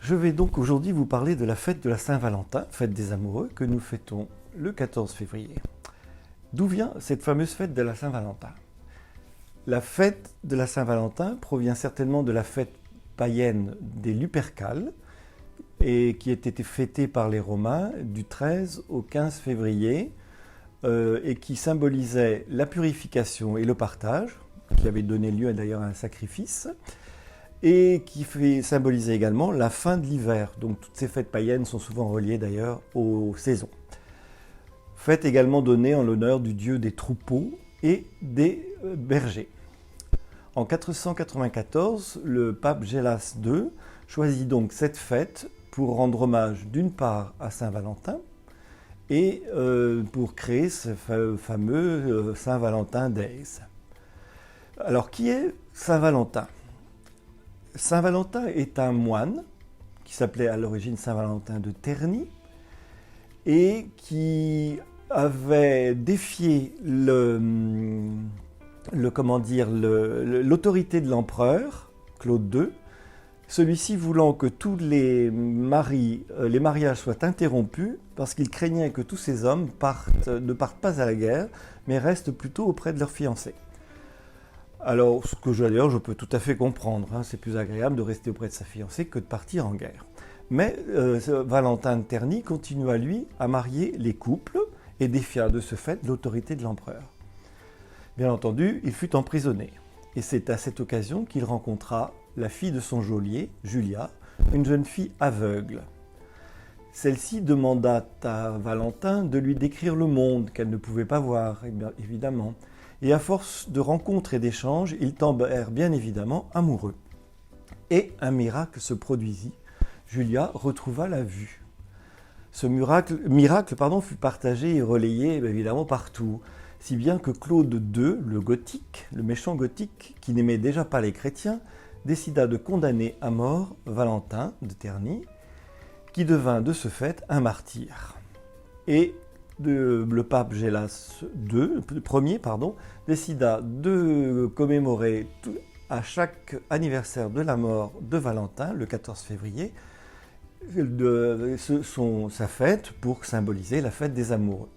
Je vais donc aujourd'hui vous parler de la fête de la Saint-Valentin, fête des amoureux, que nous fêtons le 14 février. D'où vient cette fameuse fête de la Saint-Valentin? La fête de la Saint-Valentin provient certainement de la fête païenne des Lupercales, et qui a été fêtée par les Romains du 13 au 15 février, et qui symbolisait la purification et le partage, qui avait donné lieu d'ailleurs à un sacrifice, et qui symbolisait également la fin de l'hiver. Donc toutes ces fêtes païennes sont souvent reliées d'ailleurs aux saisons. Fête également donnée en l'honneur du dieu des troupeaux et des bergers. En 494, le pape Gélas II choisit donc cette fête pour rendre hommage d'une part à Saint-Valentin et pour créer ce fameux Saint-Valentin Days. Alors qui est Saint-Valentin ? Saint-Valentin est un moine qui s'appelait à l'origine Saint-Valentin de Terni et qui avait défié l'autorité de l'empereur Claude II, celui-ci voulant que tous les mariages soient interrompus parce qu'il craignait que tous ces hommes ne partent pas à la guerre mais restent plutôt auprès de leurs fiancés. Alors, ce que d'ailleurs je peux tout à fait comprendre, c'est plus agréable de rester auprès de sa fiancée que de partir en guerre. Mais Valentin de Terni continua lui à marier les couples et défia de ce fait l'autorité de l'empereur. Bien entendu, il fut emprisonné et c'est à cette occasion qu'il rencontra la fille de son geôlier, Julia, une jeune fille aveugle. Celle-ci demanda à Valentin de lui décrire le monde qu'elle ne pouvait pas voir, évidemment. Et à force de rencontres et d'échanges, ils tombèrent bien évidemment amoureux. Et un miracle se produisit. Julia retrouva la vue. Ce miracle fut partagé et relayé évidemment partout, si bien que Claude II, le méchant gothique, qui n'aimait déjà pas les chrétiens, décida de condamner à mort Valentin de Terni, qui devint de ce fait un martyr. Et le pape Gélas Ier décida de commémorer à chaque anniversaire de la mort de Valentin, le 14 février, sa fête pour symboliser la fête des amoureux.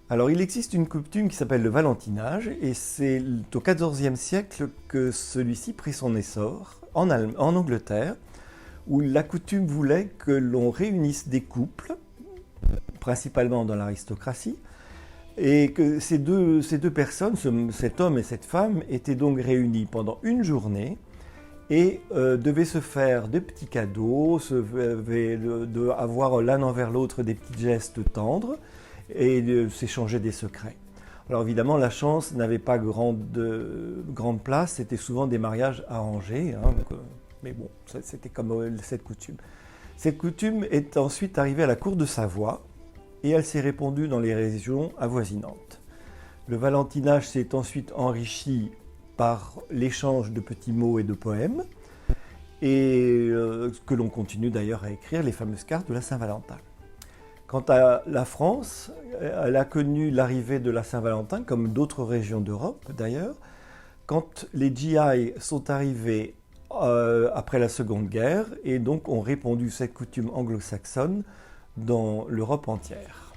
Alors il existe une coutume qui s'appelle le valentinage et c'est au XIVe siècle que celui-ci prit son essor en Angleterre, où la coutume voulait que l'on réunisse des couples, principalement dans l'aristocratie, et que ces deux personnes, cet homme et cette femme, étaient donc réunis pendant une journée et devaient se faire des petits cadeaux, avoir l'un envers l'autre des petits gestes tendres et s'échanger des secrets. Alors évidemment, la chance n'avait pas grande place, c'était souvent des mariages arrangés, mais bon, c'était comme cette coutume. Cette coutume est ensuite arrivée à la cour de Savoie, et elle s'est répandue dans les régions avoisinantes. Le valentinage s'est ensuite enrichi par l'échange de petits mots et de poèmes, et que l'on continue d'ailleurs à écrire, les fameuses cartes de la Saint-Valentin. Quant à la France, elle a connu l'arrivée de la Saint-Valentin, comme d'autres régions d'Europe d'ailleurs, quand les GI sont arrivés après la Seconde Guerre, et donc ont répandu cette coutume anglo-saxonne dans l'Europe entière.